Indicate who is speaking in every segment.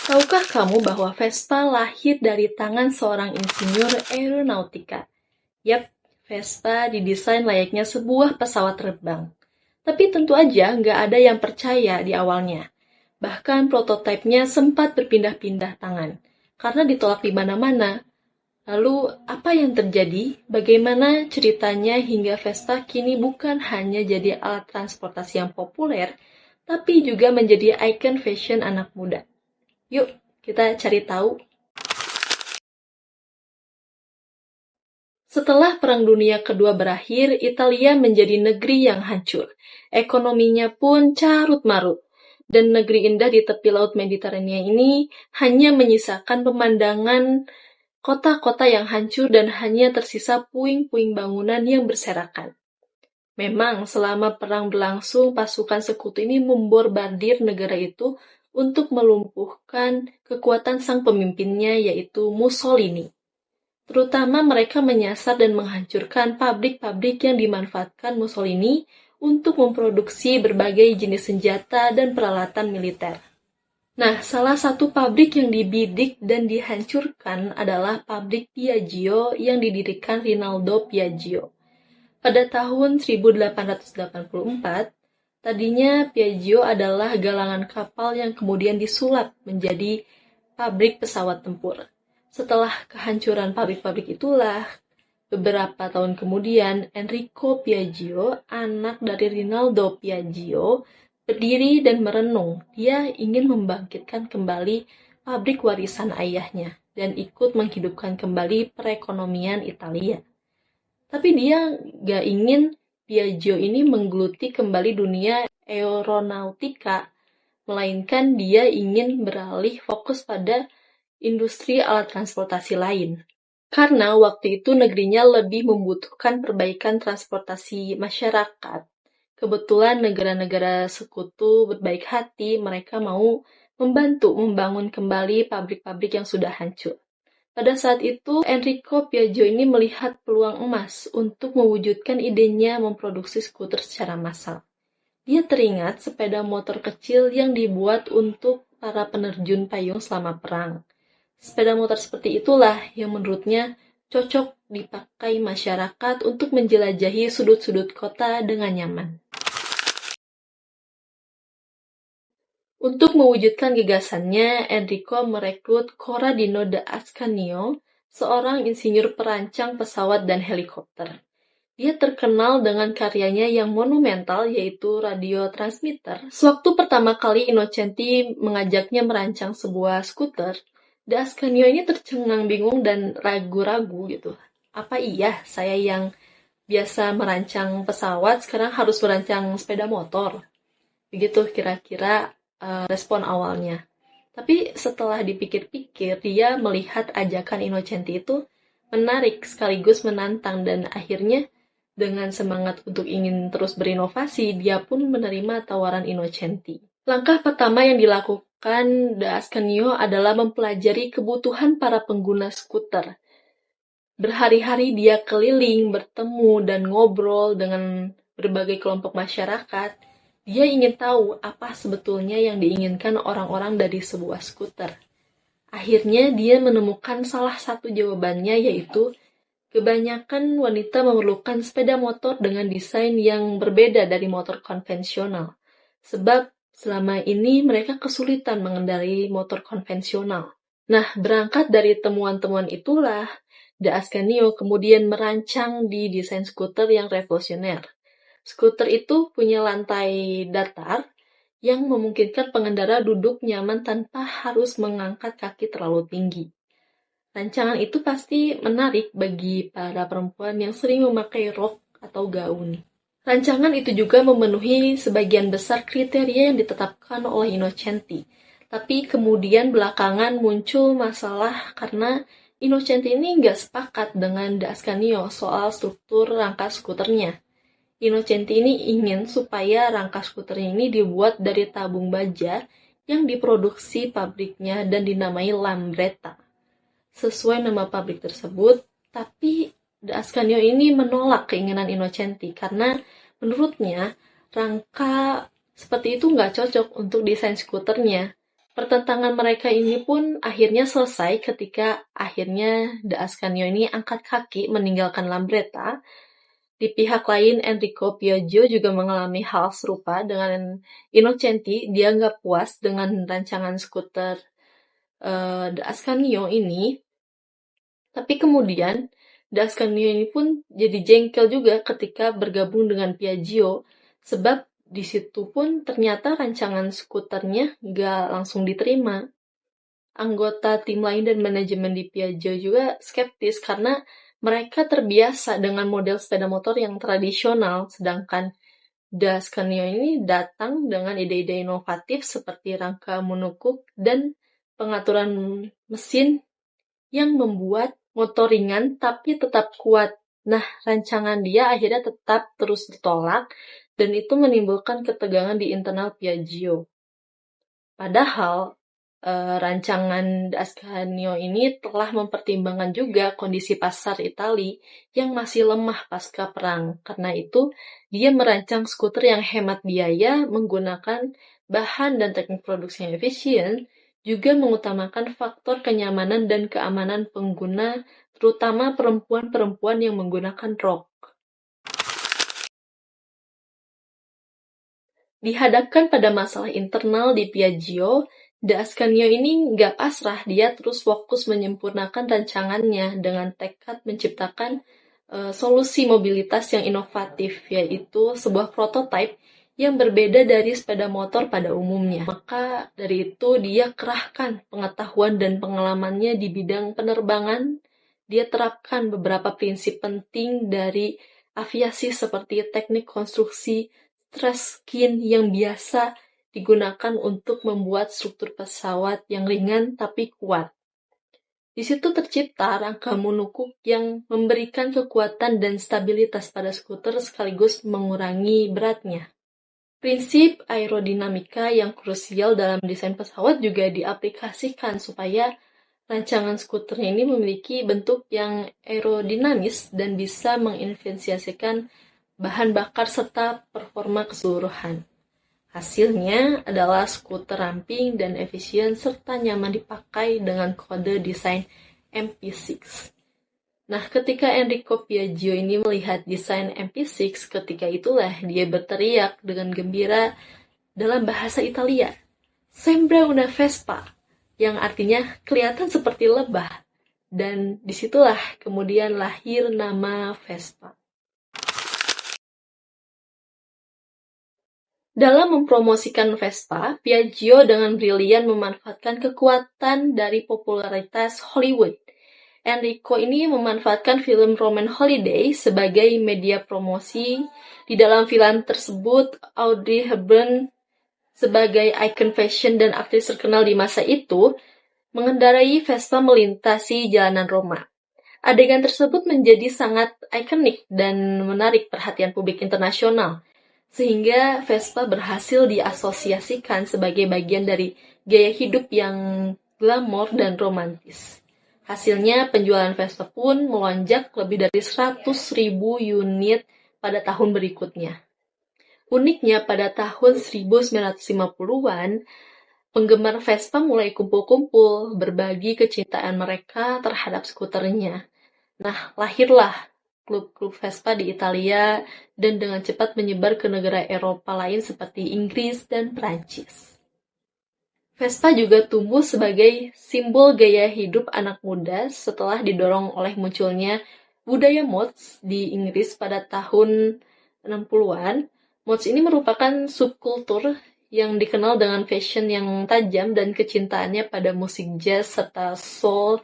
Speaker 1: Tahukah kamu bahwa Vespa lahir dari tangan seorang insinyur aeronautika? Yap, Vespa didesain layaknya sebuah pesawat terbang. Tapi tentu aja nggak ada yang percaya di awalnya. Bahkan prototipenya sempat berpindah-pindah tangan, karena ditolak di mana-mana. Lalu, apa yang terjadi? Bagaimana ceritanya hingga Vespa kini bukan hanya jadi alat transportasi yang populer, tapi juga menjadi ikon fashion anak muda? Yuk, kita cari tahu. Setelah Perang Dunia Kedua berakhir, Italia menjadi negeri yang hancur. Ekonominya pun carut-marut. Dan negeri indah di tepi Laut Mediterania ini hanya menyisakan pemandangan kota-kota yang hancur dan hanya tersisa puing-puing bangunan yang berserakan. Memang selama perang berlangsung, pasukan sekutu ini membombardir negara itu untuk melumpuhkan kekuatan sang pemimpinnya, yaitu Mussolini. Terutama mereka menyasar dan menghancurkan pabrik-pabrik yang dimanfaatkan Mussolini untuk memproduksi berbagai jenis senjata dan peralatan militer. Nah, salah satu pabrik yang dibidik dan dihancurkan adalah pabrik Piaggio yang didirikan Rinaldo Piaggio. Pada tahun 1884, tadinya Piaggio adalah galangan kapal yang kemudian disulap menjadi pabrik pesawat tempur. Setelah kehancuran pabrik-pabrik itulah, beberapa tahun kemudian Enrico Piaggio, anak dari Rinaldo Piaggio, berdiri dan merenung. Dia ingin membangkitkan kembali pabrik warisan ayahnya dan ikut menghidupkan kembali perekonomian Italia. Tapi dia gak ingin Piaggio ini menggeluti kembali dunia aeronautika, melainkan dia ingin beralih fokus pada industri alat transportasi lain. Karena waktu itu negerinya lebih membutuhkan perbaikan transportasi masyarakat. Kebetulan negara-negara sekutu berbaik hati, mereka mau membantu membangun kembali pabrik-pabrik yang sudah hancur. Pada saat itu, Enrico Piaggio ini melihat peluang emas untuk mewujudkan idenya memproduksi skuter secara massal. Dia teringat sepeda motor kecil yang dibuat untuk para penerjun payung selama perang. Sepeda motor seperti itulah yang menurutnya cocok dipakai masyarakat untuk menjelajahi sudut-sudut kota dengan nyaman. Untuk mewujudkan gagasannya, Enrico merekrut Corradino da Ascanio, seorang insinyur perancang pesawat dan helikopter. Dia terkenal dengan karyanya yang monumental, yaitu radio transmitter. Sewaktu pertama kali Innocenti mengajaknya merancang sebuah skuter, da Ascanio ini tercengang bingung dan ragu-ragu gitu. Apa iya saya yang biasa merancang pesawat sekarang harus merancang sepeda motor? Begitu kira-kira respon awalnya. Tapi setelah dipikir-pikir, dia melihat ajakan Innocenti itu menarik sekaligus menantang dan akhirnya dengan semangat untuk ingin terus berinovasi, dia pun menerima tawaran Innocenti. Langkah pertama yang dilakukan da Ascanio adalah mempelajari kebutuhan para pengguna skuter. Berhari-hari dia keliling, bertemu, dan ngobrol dengan berbagai kelompok masyarakat. Dia ingin tahu apa sebetulnya yang diinginkan orang-orang dari sebuah skuter. Akhirnya dia menemukan salah satu jawabannya, yaitu kebanyakan wanita memerlukan sepeda motor dengan desain yang berbeda dari motor konvensional. Sebab selama ini mereka kesulitan mengendarai motor konvensional. Nah, berangkat dari temuan-temuan itulah, da Ascanio kemudian merancang di desain skuter yang revolusioner. Skuter itu punya lantai datar yang memungkinkan pengendara duduk nyaman tanpa harus mengangkat kaki terlalu tinggi. Rancangan itu pasti menarik bagi para perempuan yang sering memakai rok atau gaun. Rancangan itu juga memenuhi sebagian besar kriteria yang ditetapkan oleh Innocenti. Tapi kemudian belakangan muncul masalah karena Innocenti ini nggak sepakat dengan da Ascanio soal struktur rangka skuternya. Innocenti ini ingin supaya rangka skuternya ini dibuat dari tabung baja yang diproduksi pabriknya dan dinamai Lambretta. Sesuai nama pabrik tersebut, tapi da Ascanio ini menolak keinginan Innocenti karena menurutnya rangka seperti itu nggak cocok untuk desain skuternya. Pertentangan mereka ini pun akhirnya selesai ketika akhirnya De Ascanio ini angkat kaki meninggalkan Lambretta. Di pihak lain, Enrico Piaggio juga mengalami hal serupa dengan Innocenti. Dia nggak puas dengan rancangan skuter De Ascanio ini, tapi kemudian De Ascanio ini pun jadi jengkel juga ketika bergabung dengan Piaggio, sebab di situ pun ternyata rancangan skuternya nggak langsung diterima. Anggota tim lain dan manajemen di Piaggio juga skeptis karena mereka terbiasa dengan model sepeda motor yang tradisional, sedangkan De Ascanio ini datang dengan ide-ide inovatif seperti rangka monokok dan pengaturan mesin yang membuat motor ringan tapi tetap kuat. Nah, rancangan dia akhirnya tetap terus ditolak dan itu menimbulkan ketegangan di internal Piaggio. Padahal rancangan Ascanio ini telah mempertimbangkan juga kondisi pasar Italia yang masih lemah pasca perang. Karena itu, dia merancang skuter yang hemat biaya, menggunakan bahan dan teknik produksi yang efisien, juga mengutamakan faktor kenyamanan dan keamanan pengguna, terutama perempuan-perempuan yang menggunakan rok. Dihadapkan pada masalah internal di Piaggio, De Ascanio ini nggak pasrah, dia terus fokus menyempurnakan rancangannya dengan tekad menciptakan solusi mobilitas yang inovatif, yaitu sebuah prototipe yang berbeda dari sepeda motor pada umumnya. Maka dari itu dia kerahkan pengetahuan dan pengalamannya di bidang penerbangan. Dia terapkan beberapa prinsip penting dari aviasi seperti teknik konstruksi stress skin yang biasa digunakan untuk membuat struktur pesawat yang ringan tapi kuat. Di situ tercipta rangka monokok yang memberikan kekuatan dan stabilitas pada skuter sekaligus mengurangi beratnya. Prinsip aerodinamika yang krusial dalam desain pesawat juga diaplikasikan supaya rancangan skuternya ini memiliki bentuk yang aerodinamis dan bisa menginvestasikan bahan bakar serta performa keseluruhan. Hasilnya adalah skuter ramping dan efisien serta nyaman dipakai dengan kode desain MP6. Nah, ketika Enrico Piaggio ini melihat desain MP6, ketika itulah dia berteriak dengan gembira dalam bahasa Italia, "Sembra una Vespa," yang artinya kelihatan seperti lebah. Dan disitulah kemudian lahir nama Vespa. Dalam mempromosikan Vespa, Piaggio dengan brilian memanfaatkan kekuatan dari popularitas Hollywood. Enrico ini memanfaatkan film Roman Holiday sebagai media promosi. Di dalam film tersebut, Audrey Hepburn sebagai ikon fashion dan aktris terkenal di masa itu, mengendarai Vespa melintasi jalanan Roma. Adegan tersebut menjadi sangat ikonik dan menarik perhatian publik internasional, sehingga Vespa berhasil diasosiasikan sebagai bagian dari gaya hidup yang glamor dan romantis. Hasilnya, penjualan Vespa pun melonjak lebih dari 100.000 unit pada tahun berikutnya. Uniknya, pada tahun 1950-an, penggemar Vespa mulai kumpul-kumpul, berbagi kecintaan mereka terhadap skuternya. Nah, lahirlah klub-klub Vespa di Italia dan dengan cepat menyebar ke negara Eropa lain seperti Inggris dan Prancis. Vespa juga tumbuh sebagai simbol gaya hidup anak muda setelah didorong oleh munculnya budaya mods di Inggris pada tahun 60-an. Mods ini merupakan subkultur yang dikenal dengan fashion yang tajam dan kecintaannya pada musik jazz serta soul,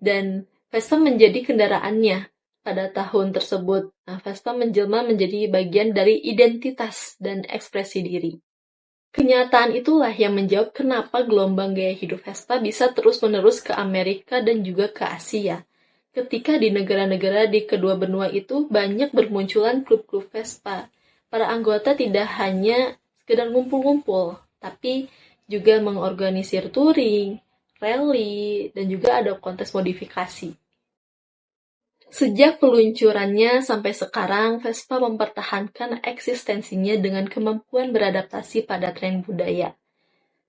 Speaker 1: dan Vespa menjadi kendaraannya pada tahun tersebut. Nah, Vespa menjelma menjadi bagian dari identitas dan ekspresi diri. Kenyataan itulah yang menjawab kenapa gelombang gaya hidup Vespa bisa terus-menerus ke Amerika dan juga ke Asia. Ketika di negara-negara di kedua benua itu banyak bermunculan klub-klub Vespa. Para anggota tidak hanya sekedar ngumpul-ngumpul, tapi juga mengorganisir touring, rally, dan juga ada kontes modifikasi. Sejak peluncurannya sampai sekarang, Vespa mempertahankan eksistensinya dengan kemampuan beradaptasi pada tren budaya.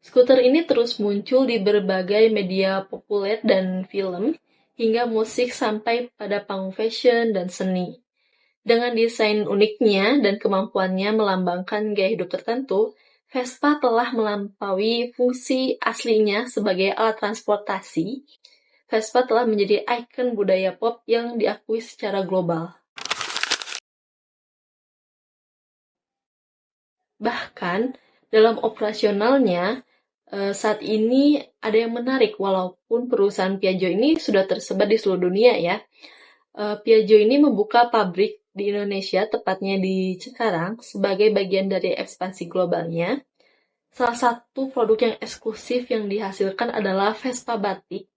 Speaker 1: Skuter ini terus muncul di berbagai media populer dan film, hingga musik sampai pada panggung fashion dan seni. Dengan desain uniknya dan kemampuannya melambangkan gaya hidup tertentu, Vespa telah melampaui fungsi aslinya sebagai alat transportasi. Vespa telah menjadi ikon budaya pop yang diakui secara global. Bahkan, dalam operasionalnya, saat ini ada yang menarik, walaupun perusahaan Piaggio ini sudah tersebar di seluruh dunia ya. Piaggio ini membuka pabrik di Indonesia, tepatnya di Cikarang, sebagai bagian dari ekspansi globalnya. Salah satu produk yang eksklusif yang dihasilkan adalah Vespa Batik,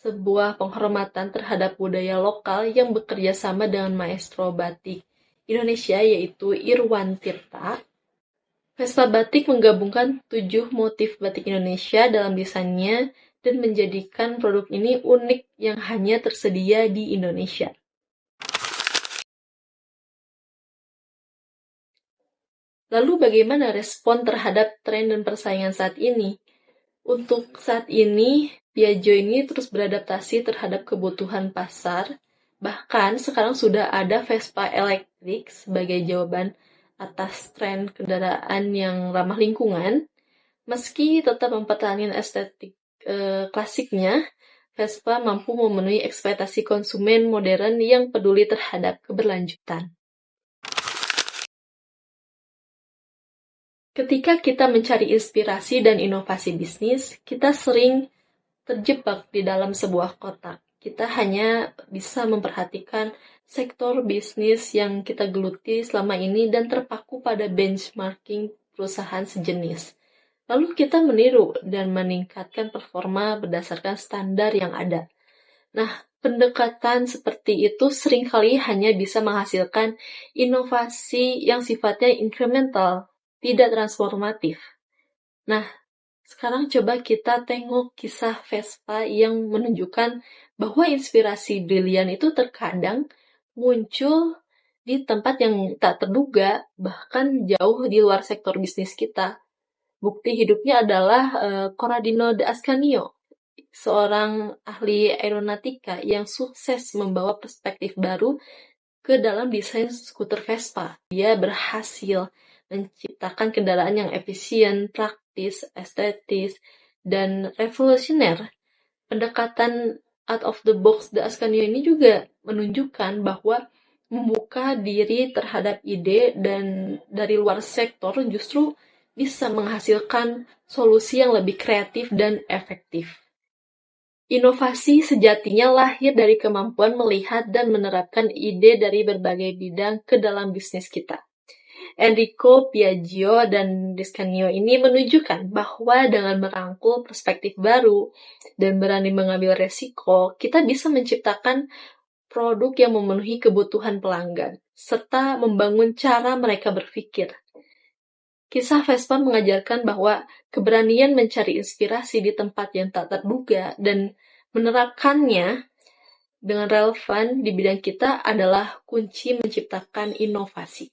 Speaker 1: sebuah penghormatan terhadap budaya lokal yang bekerja sama dengan maestro batik Indonesia yaitu Irwan Tirta. Vespa Batik menggabungkan 7 motif batik Indonesia dalam desainnya dan menjadikan produk ini unik yang hanya tersedia di Indonesia. Lalu bagaimana respon terhadap tren dan persaingan saat ini? Untuk saat ini, Piaggio ini terus beradaptasi terhadap kebutuhan pasar. Bahkan sekarang sudah ada Vespa elektrik sebagai jawaban atas tren kendaraan yang ramah lingkungan. Meski tetap mempertahankan estetik klasiknya, Vespa mampu memenuhi ekspektasi konsumen modern yang peduli terhadap keberlanjutan. Ketika kita mencari inspirasi dan inovasi bisnis, kita sering terjebak di dalam sebuah kotak. Kita hanya bisa memperhatikan sektor bisnis yang kita geluti selama ini dan terpaku pada benchmarking perusahaan sejenis. Lalu kita meniru dan meningkatkan performa berdasarkan standar yang ada. Nah, pendekatan seperti itu seringkali hanya bisa menghasilkan inovasi yang sifatnya incremental, tidak transformatif. Nah, sekarang coba kita tengok kisah Vespa yang menunjukkan bahwa inspirasi brilian itu terkadang muncul di tempat yang tak terduga, bahkan jauh di luar sektor bisnis kita. Bukti hidupnya adalah Corradino de Ascanio, seorang ahli aeronautika yang sukses membawa perspektif baru ke dalam desain skuter Vespa. Dia berhasil menciptakan kendaraan yang efisien, praktis, estetis, dan revolusioner. Pendekatan out of the box de Ascanio ini juga menunjukkan bahwa membuka diri terhadap ide dan dari luar sektor justru bisa menghasilkan solusi yang lebih kreatif dan efektif. Inovasi sejatinya lahir dari kemampuan melihat dan menerapkan ide dari berbagai bidang ke dalam bisnis kita. Enrico Piaggio dan Descanio ini menunjukkan bahwa dengan merangkul perspektif baru dan berani mengambil resiko, kita bisa menciptakan produk yang memenuhi kebutuhan pelanggan, serta membangun cara mereka berpikir. Kisah Vespa mengajarkan bahwa keberanian mencari inspirasi di tempat yang tak terduga dan menerapkannya dengan relevan di bidang kita adalah kunci menciptakan inovasi.